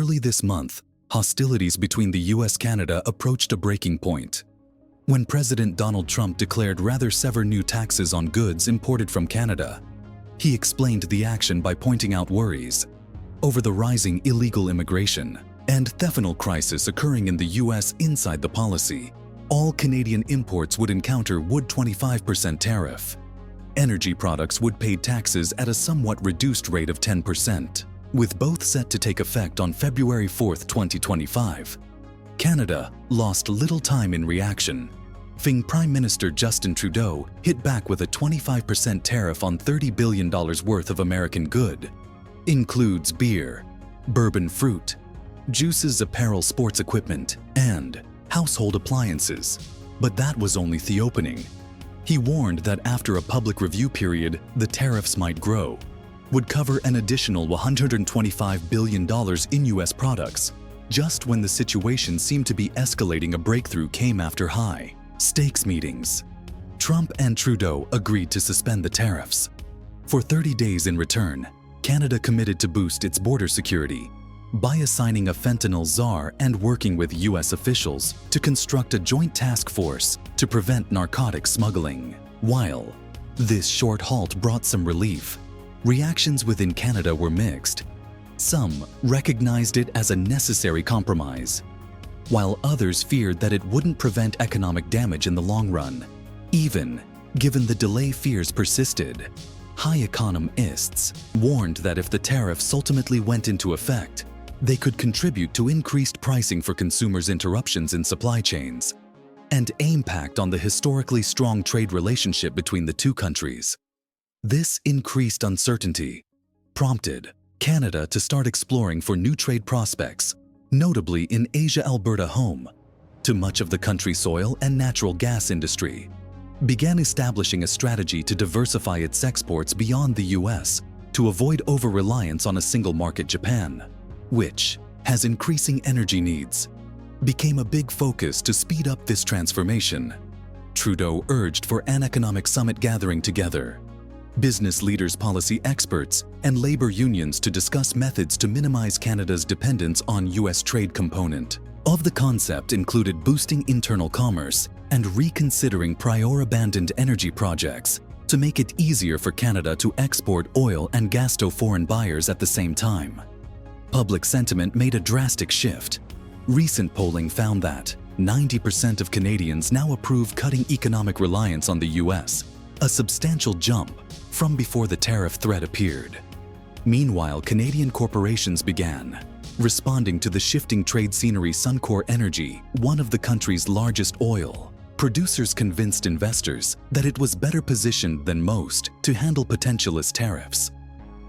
Early this month, hostilities between the US-Canada approached a breaking point when President Donald Trump declared rather severe new taxes on goods imported from Canada. He explained the action by pointing out worries over the rising illegal immigration and fentanyl crisis occurring in the US. Inside the policy, all Canadian imports would encounter 25% tariff. Energy products would pay taxes at a somewhat reduced rate of 10%, with both set to take effect on February 4, 2025. Canada lost little time in reaction. Prime Minister Justin Trudeau hit back with a 25% tariff on $30 billion worth of American good. Includes beer, bourbon fruit, juices, apparel, sports equipment, and household appliances. But that was only the opening. He warned that after a public review period, the tariffs might grow, would cover an additional $125 billion in US products. Just when the situation seemed to be escalating, a breakthrough came after high-stakes meetings. Trump and Trudeau agreed to suspend the tariffs. For 30 days in return, Canada committed to boost its border security by assigning a fentanyl czar and working with US officials to construct a joint task force to prevent narcotic smuggling. While this short halt brought some relief, reactions within Canada were mixed. Some recognized it as a necessary compromise, while others feared that it wouldn't prevent economic damage in the long run. Even given the delay, fears persisted. High economists warned that if the tariffs ultimately went into effect, they could contribute to increased pricing for consumers, interruptions in supply chains, and impact on the historically strong trade relationship between the two countries. This increased uncertainty prompted Canada to start exploring for new trade prospects, notably in Asia. Alberta, home to much of the country's oil and natural gas industry, began establishing a strategy to diversify its exports beyond the US to avoid over-reliance on a single market. Japan, which has increasing energy needs, became a big focus to speed up this transformation. Trudeau urged for an economic summit gathering together business leaders, policy experts, and labor unions to discuss methods to minimize Canada's dependence on US trade component. Of the concept included boosting internal commerce and reconsidering prior abandoned energy projects to make it easier for Canada to export oil and gas to foreign buyers at the same time. Public sentiment made a drastic shift. Recent polling found that 90% of Canadians now approve cutting economic reliance on the US, a substantial jump from before the tariff threat appeared. Meanwhile, Canadian corporations began responding to the shifting trade scenery. Suncor Energy, one of the country's largest oil producers, convinced investors that it was better positioned than most to handle potentialist tariffs.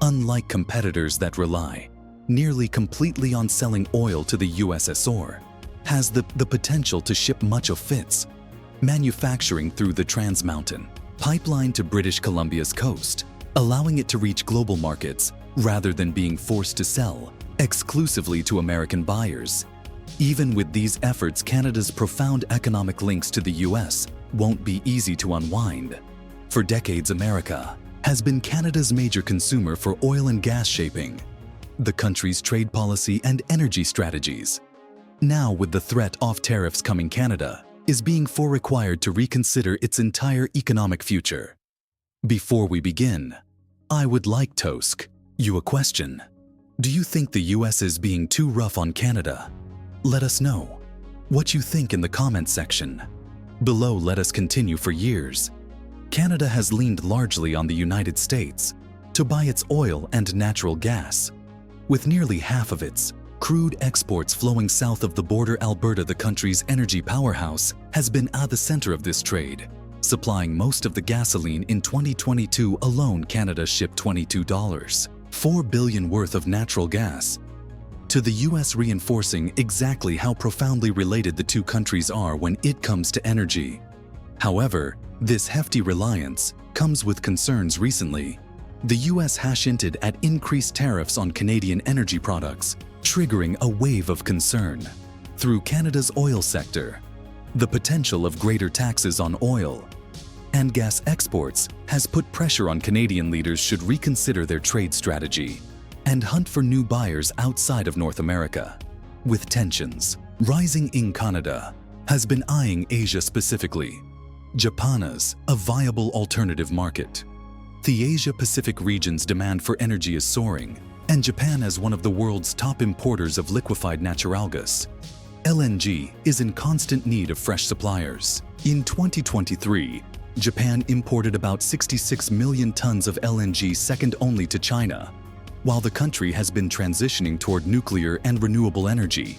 Unlike competitors that rely nearly completely on selling oil to the USSR, has the potential to ship much of its manufacturing through the Trans Mountain Pipeline to British Columbia's coast, allowing it to reach global markets rather than being forced to sell exclusively to American buyers. Even with these efforts, Canada's profound economic links to the US won't be easy to unwind. For decades, America has been Canada's major consumer for oil and gas, shaping the country's trade policy and energy strategies. Now, with the threat of tariffs coming, Canada is being required to reconsider its entire economic future. Before we begin, I would like to ask you a question. Do you think the US is being too rough on Canada? Let us know what you think in the comment section below. Let us continue. For years, Canada has leaned largely on the United States to buy its oil and natural gas, with nearly half of its crude exports flowing south of the border. Alberta, the country's energy powerhouse, has been at the center of this trade, supplying most of the gasoline. In 2022 alone, Canada shipped $22.4 billion worth of natural gas to the US, reinforcing exactly how profoundly related the two countries are when it comes to energy. However, this hefty reliance comes with concerns. Recently, the US has hinted at increased tariffs on Canadian energy products, triggering a wave of concern. Through Canada's oil sector, the potential of greater taxes on oil and gas exports has put pressure on Canadian leaders should reconsider their trade strategy. and hunt for new buyers outside of North America. With tensions rising in Canada, has been eyeing Asia specifically. Japan is a viable alternative market. The Asia-Pacific region's demand for energy is soaring, and Japan as one of the world's top importers of liquefied natural gas. LNG is in constant need of fresh suppliers. In 2023, Japan imported about 66 million tons of LNG, second only to China. While the country has been transitioning toward nuclear and renewable energy,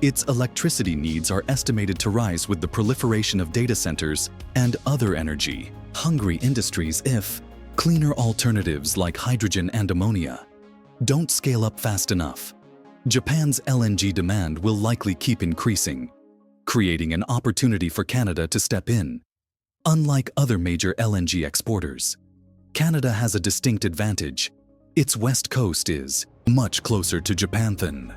its electricity needs are estimated to rise with the proliferation of data centers and other energy-hungry industries if cleaner alternatives like hydrogen and ammonia don't scale up fast enough. Japan's LNG demand will likely keep increasing, creating an opportunity for Canada to step in. Unlike other major LNG exporters, Canada has a distinct advantage. Its west coast is much closer to Japan than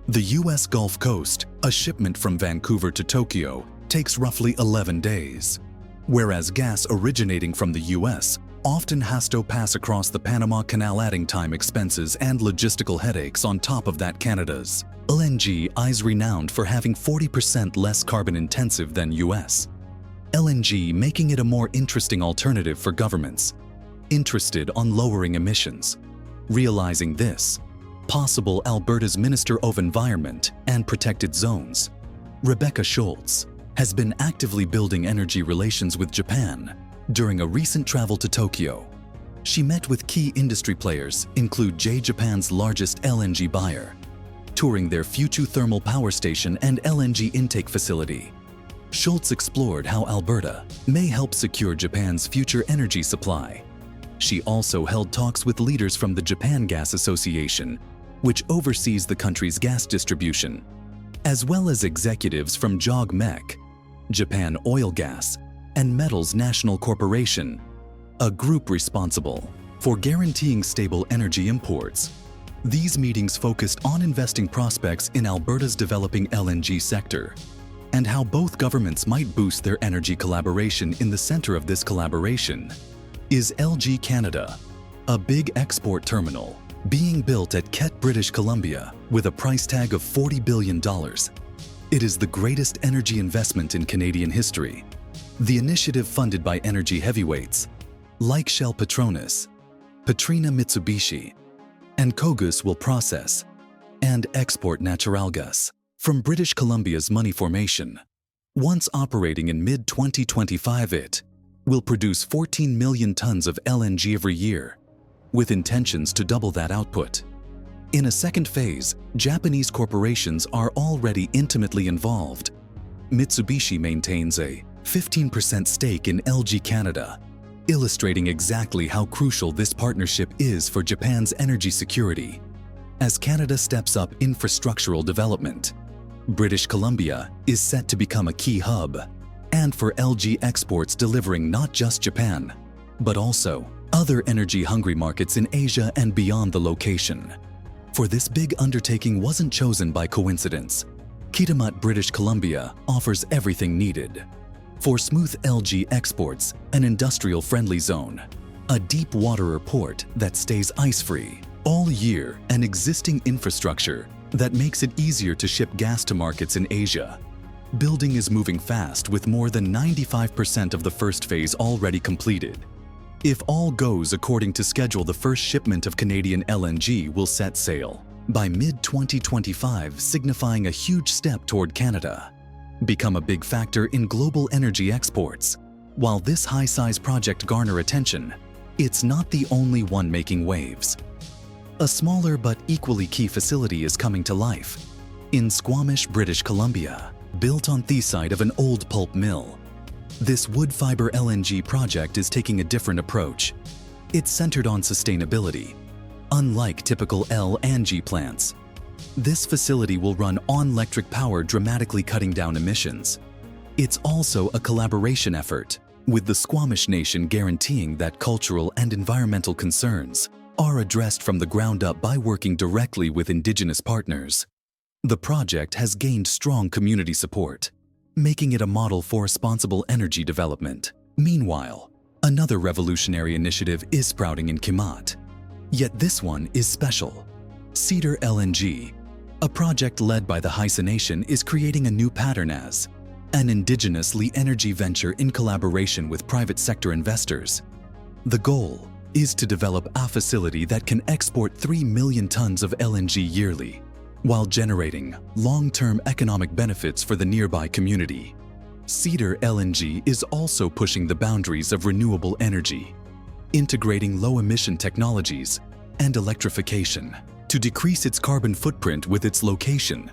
the US Gulf Coast. A shipment from Vancouver to Tokyo takes roughly 11 days, whereas gas originating from the US often has to pass across the Panama Canal, adding time, expenses, and logistical headaches. On top of that, Canada's LNG is renowned for having 40% less carbon intensive than US LNG, making it a more interesting alternative for governments interested on lowering emissions. Realizing this, possible, Alberta's Minister of Environment and Protected Zones, Rebecca Schultz, has been actively building energy relations with Japan. During a recent travel to Tokyo, she met with key industry players, include Japan's largest LNG buyer, touring their Fuchu thermal power station and LNG intake facility. Schultz explored how Alberta may help secure Japan's future energy supply. She also held talks with leaders from the Japan Gas Association, which oversees the country's gas distribution, as well as executives from JOGMEC, Japan Oil Gas and Metals National Corporation, a group responsible for guaranteeing stable energy imports. These meetings focused on investing prospects in Alberta's developing LNG sector and how both governments might boost their energy collaboration. In the center of this collaboration is LG Canada, a big export terminal being built at Quette, British Columbia, with a price tag of $40 billion. It is the greatest energy investment in Canadian history. The initiative, funded by energy heavyweights like Shell, Petronas, Petrina, Mitsubishi, and Kogus, will process and export natural gas from British Columbia's money formation. Once operating in mid-2025, it will produce 14 million tons of LNG every year, with intentions to double that output. In a second phase, Japanese corporations are already intimately involved. Mitsubishi maintains a 15% stake in LG Canada, illustrating exactly how crucial this partnership is for Japan's energy security. As Canada steps up infrastructural development, British Columbia is set to become a key hub, and for LG exports, delivering not just Japan, but also other energy-hungry markets in Asia and beyond. The location for this big undertaking wasn't chosen by coincidence. Kitimat, British Columbia, offers everything needed for smooth LG exports: an industrial-friendly zone, a deep water port that stays ice-free all year, and existing infrastructure that makes it easier to ship gas to markets in Asia. Building is moving fast, with more than 95% of the first phase already completed. If all goes according to schedule, the first shipment of Canadian LNG will set sail by mid-2025, signifying a huge step toward Canada become a big factor in global energy exports. While this high-size project garner attention, it's not the only one making waves. A smaller but equally key facility is coming to life in Squamish, British Columbia, built on the site of an old pulp mill. This wood fiber LNG project is taking a different approach. It's centered on sustainability. Unlike typical LNG plants, this facility will run on electric power, dramatically cutting down emissions. It's also a collaboration effort, with the Squamish Nation guaranteeing that cultural and environmental concerns are addressed from the ground up by working directly with Indigenous partners. The project has gained strong community support, making it a model for responsible energy development. Meanwhile, another revolutionary initiative is sprouting in Kitimat. Yet this one is special. Cedar LNG, a project led by the Haisha Nation, is creating a new pattern as an indigenously energy venture in collaboration with private sector investors. The goal is to develop a facility that can export 3 million tons of LNG yearly, while generating long-term economic benefits for the nearby community. Cedar LNG is also pushing the boundaries of renewable energy, integrating low-emission technologies and electrification to decrease its carbon footprint with its location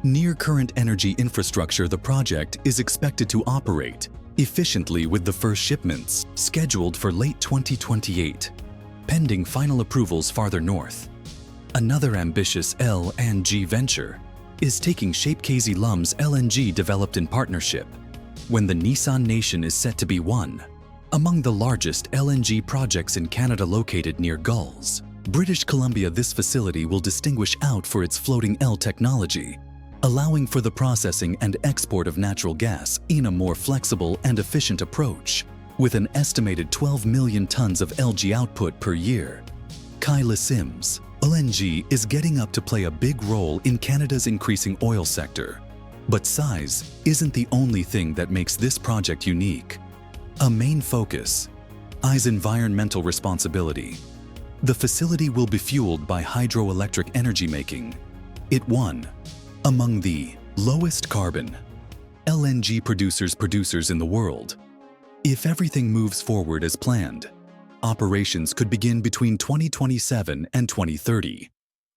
near current energy infrastructure. The project is expected to operate efficiently with the first shipments scheduled for late 2028, pending final approvals farther north. Another ambitious LNG venture is taking shape. KZ Lum's LNG, developed in partnership when the Nissan Nation, is set to be one among the largest LNG projects in Canada, located near Gulls, British Columbia. This facility will distinguish out for its floating L technology, allowing for the processing and export of natural gas in a more flexible and efficient approach, with an estimated 12 million tons of LNG output per year. Kyla Sims, LNG is getting up to play a big role in Canada's increasing oil sector. But size isn't the only thing that makes this project unique. A main focus is environmental responsibility. The facility will be fueled by hydroelectric energy, making it one among the lowest carbon LNG producers in the world. If everything moves forward as planned, operations could begin between 2027 and 2030,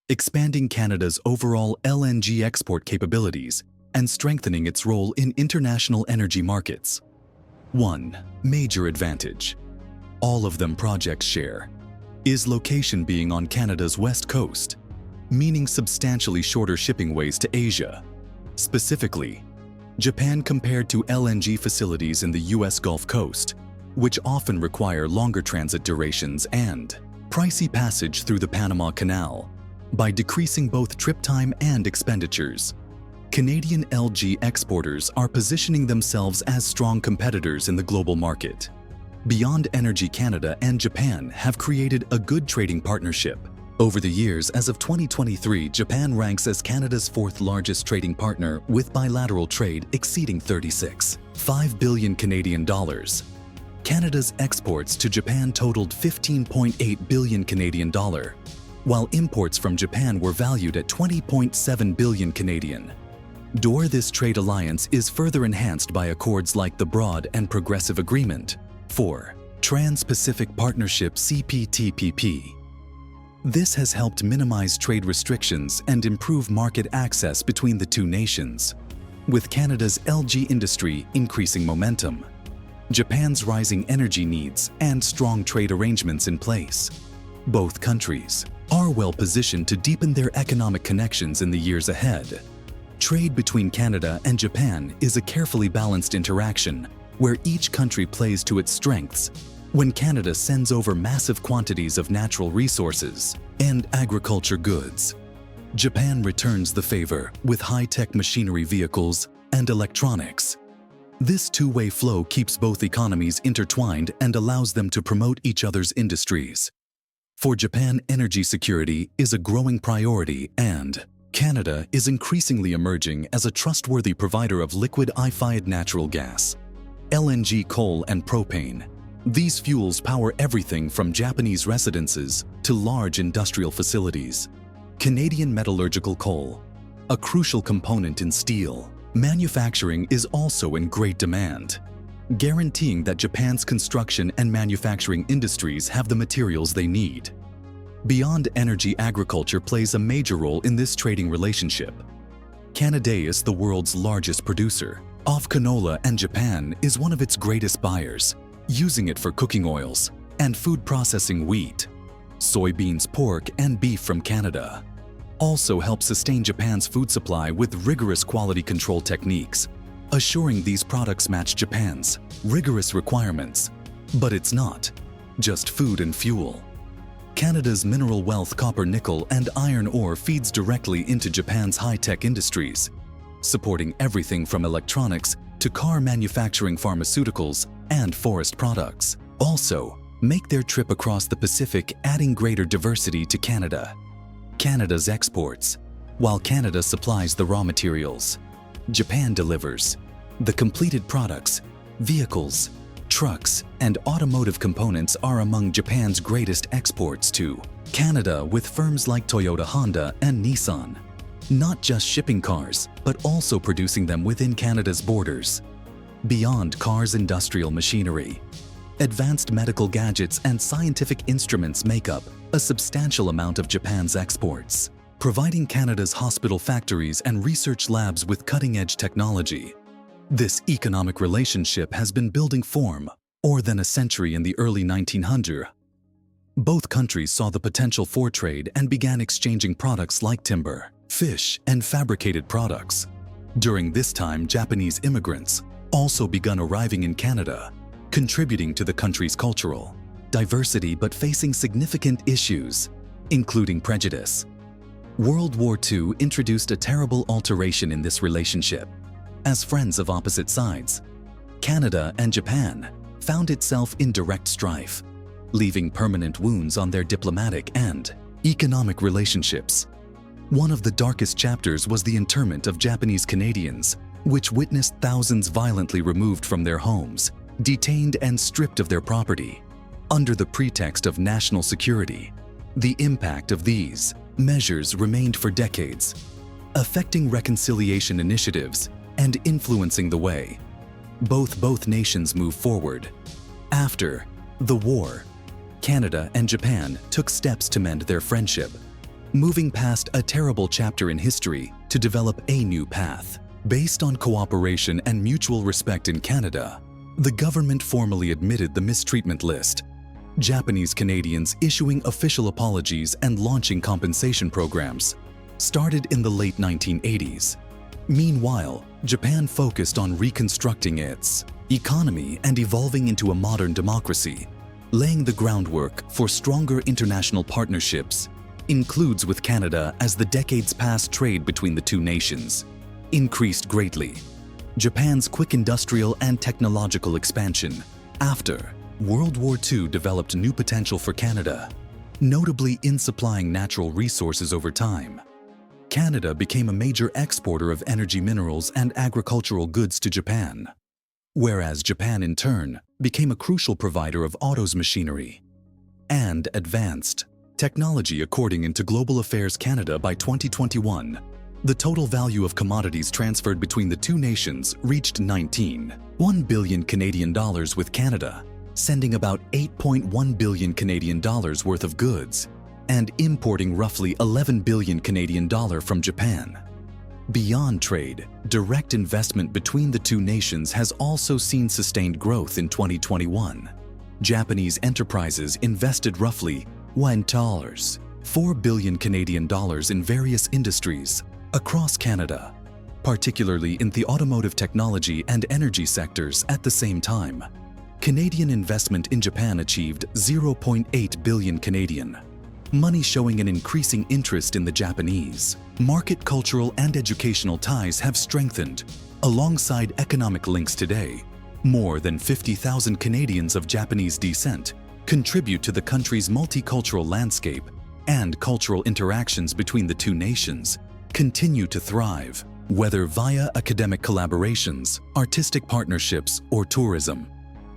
expanding Canada's overall LNG export capabilities and strengthening its role in international energy markets. One major advantage all of them projects share is location being on Canada's west coast, meaning substantially shorter shipping ways to Asia. Specifically, Japan, compared to LNG facilities in the US Gulf Coast, which often require longer transit durations and pricey passage through the Panama Canal, by decreasing both trip time and expenditures. Canadian LNG exporters are positioning themselves as strong competitors in the global market. Beyond Energy, Canada and Japan have created a good trading partnership. Over the years, as of 2023, Japan ranks as Canada's fourth largest trading partner, with bilateral trade exceeding 36.5 billion Canadian dollars. Canada's exports to Japan totaled 15.8 billion Canadian dollar, while imports from Japan were valued at 20.7 billion Canadian dollar. This trade alliance is further enhanced by accords like the Broad and Progressive Agreement for Trans-Pacific Partnership (CPTPP). This has helped minimize trade restrictions and improve market access between the two nations. With Canada's LNG industry increasing momentum, Japan's rising energy needs, and strong trade arrangements in place, both countries are well positioned to deepen their economic connections in the years ahead. Trade between Canada and Japan is a carefully balanced interaction where each country plays to its strengths. When Canada sends over massive quantities of natural resources and agriculture goods, Japan returns the favor with high-tech machinery, vehicles, and electronics. This two-way flow keeps both economies intertwined and allows them to promote each other's industries. For Japan, energy security is a growing priority, and Canada is increasingly emerging as a trustworthy provider of liquid-fired natural gas, LNG, coal, and propane. These fuels power everything from Japanese residences to large industrial facilities. Canadian metallurgical coal, a crucial component in steel manufacturing, is also in great demand, guaranteeing that Japan's construction and manufacturing industries have the materials they need. Beyond energy, agriculture plays a major role in this trading relationship. Canada is the world's largest producer of canola, and Japan is one of its greatest buyers, using it for cooking oils and food processing. Wheat, soybeans, pork, and beef from Canada also help sustain Japan's food supply with rigorous quality control techniques, assuring these products match Japan's rigorous requirements. But it's not just food and fuel. Canada's mineral wealth, copper, nickel, and iron ore, feeds directly into Japan's high-tech industries, supporting everything from electronics to car manufacturing, pharmaceuticals, and forest products. Also, make their trip across the Pacific, adding greater diversity to Canada. Canada's exports. While Canada supplies the raw materials, Japan delivers the completed products. Vehicles, trucks, and automotive components are among Japan's greatest exports to Canada, with firms like Toyota, Honda, and Nissan not just shipping cars, but also producing them within Canada's borders. Beyond cars, industrial machinery, advanced medical gadgets, and scientific instruments make up a substantial amount of Japan's exports, providing Canada's hospital, factories, and research labs with cutting-edge technology. This economic relationship has been building for more than a century. In the early 1900s, both countries saw the potential for trade and began exchanging products like timber, fish, and fabricated products. During this time, Japanese immigrants also begun arriving in Canada, contributing to the country's cultural diversity but facing significant issues, including prejudice. World War II introduced a terrible alteration in this relationship. As friends of opposite sides, Canada and Japan found itself in direct strife, leaving permanent wounds on their diplomatic and economic relationships. One of the darkest chapters was the internment of Japanese Canadians, which witnessed thousands violently removed from their homes, detained, and stripped of their property. Under the pretext of national security, the impact of these measures remained for decades, affecting reconciliation initiatives and influencing the way both nations move forward. After the war, Canada and Japan took steps to mend their friendship, moving past a terrible chapter in history to develop a new path. Based on cooperation and mutual respect in Canada, the government formally admitted the mistreatment list, Japanese Canadians issuing official apologies and launching compensation programs started in the late 1980s. Meanwhile, Japan focused on reconstructing its economy and evolving into a modern democracy, laying the groundwork for stronger international partnerships, includes with Canada as the decades-past trade between the two nations increased greatly. Japan's quick industrial and technological expansion after World War II developed new potential for Canada, notably in supplying natural resources over time. Canada became a major exporter of energy, minerals, and agricultural goods to Japan, whereas Japan in turn became a crucial provider of autos, machinery, and advanced technology. According to Global Affairs Canada, by 2021, the total value of commodities transferred between the two nations reached 19.1 billion Canadian dollars, with Canada sending about 8.1 billion Canadian dollars worth of goods and importing roughly 11 billion Canadian dollar from Japan. Beyond trade, direct investment between the two nations has also seen sustained growth. In 2021, Japanese enterprises invested roughly $4 billion Canadian dollars in various industries across Canada, particularly in the automotive, technology, and energy sectors. At the same time, Canadian investment in Japan achieved 0.8 billion Canadian money, showing an increasing interest in the Japanese market. Cultural and educational ties have strengthened. Alongside economic links today, more than 50,000 Canadians of Japanese descent contribute to the country's multicultural landscape, and cultural interactions between the two nations continue to thrive, whether via academic collaborations, artistic partnerships, or tourism.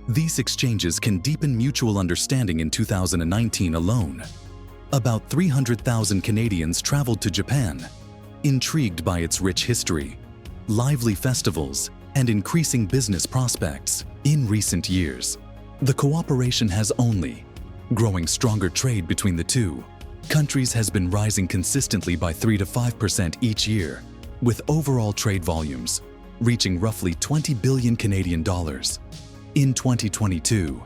These exchanges can deepen mutual understanding. In 2019 alone, about 300,000 Canadians traveled to Japan, intrigued by its rich history, lively festivals, and increasing business prospects. In recent years, the cooperation has only growing stronger. Trade between the two countries has been rising consistently by 3 to 5% each year, with overall trade volumes reaching roughly 20 billion Canadian dollars. In 2022,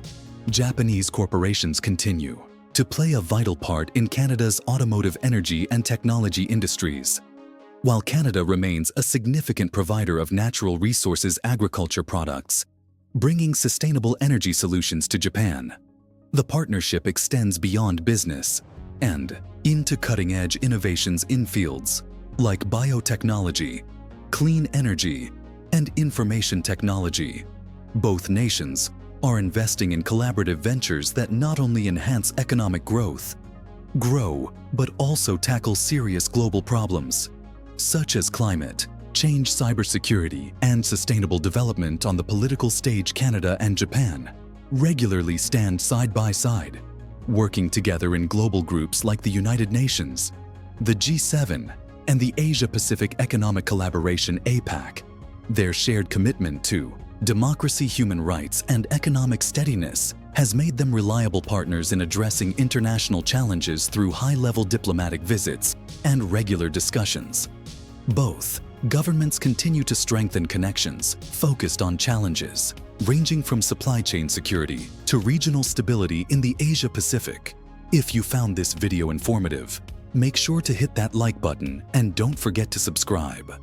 Japanese corporations continue to play a vital part in Canada's automotive, energy, and technology industries. While Canada remains a significant provider of natural resources, agriculture products, bringing sustainable energy solutions to Japan, the partnership extends beyond business and into cutting-edge innovations in fields like biotechnology, clean energy, and information technology. Both nations are investing in collaborative ventures that not only enhance economic growth, grow, but also tackle serious global problems, such as climate change, cybersecurity, and sustainable development. On the political stage, Canada and Japan regularly stand side by side, working together in global groups like the United Nations, the G7, and the Asia-Pacific Economic Collaboration (APEC). Their shared commitment to democracy, human rights, and economic steadiness has made them reliable partners in addressing international challenges through high-level diplomatic visits and regular discussions. Both governments continue to strengthen connections focused on challenges ranging from supply chain security to regional stability in the Asia-Pacific. If you found this video informative, make sure to hit that like button and don't forget to subscribe.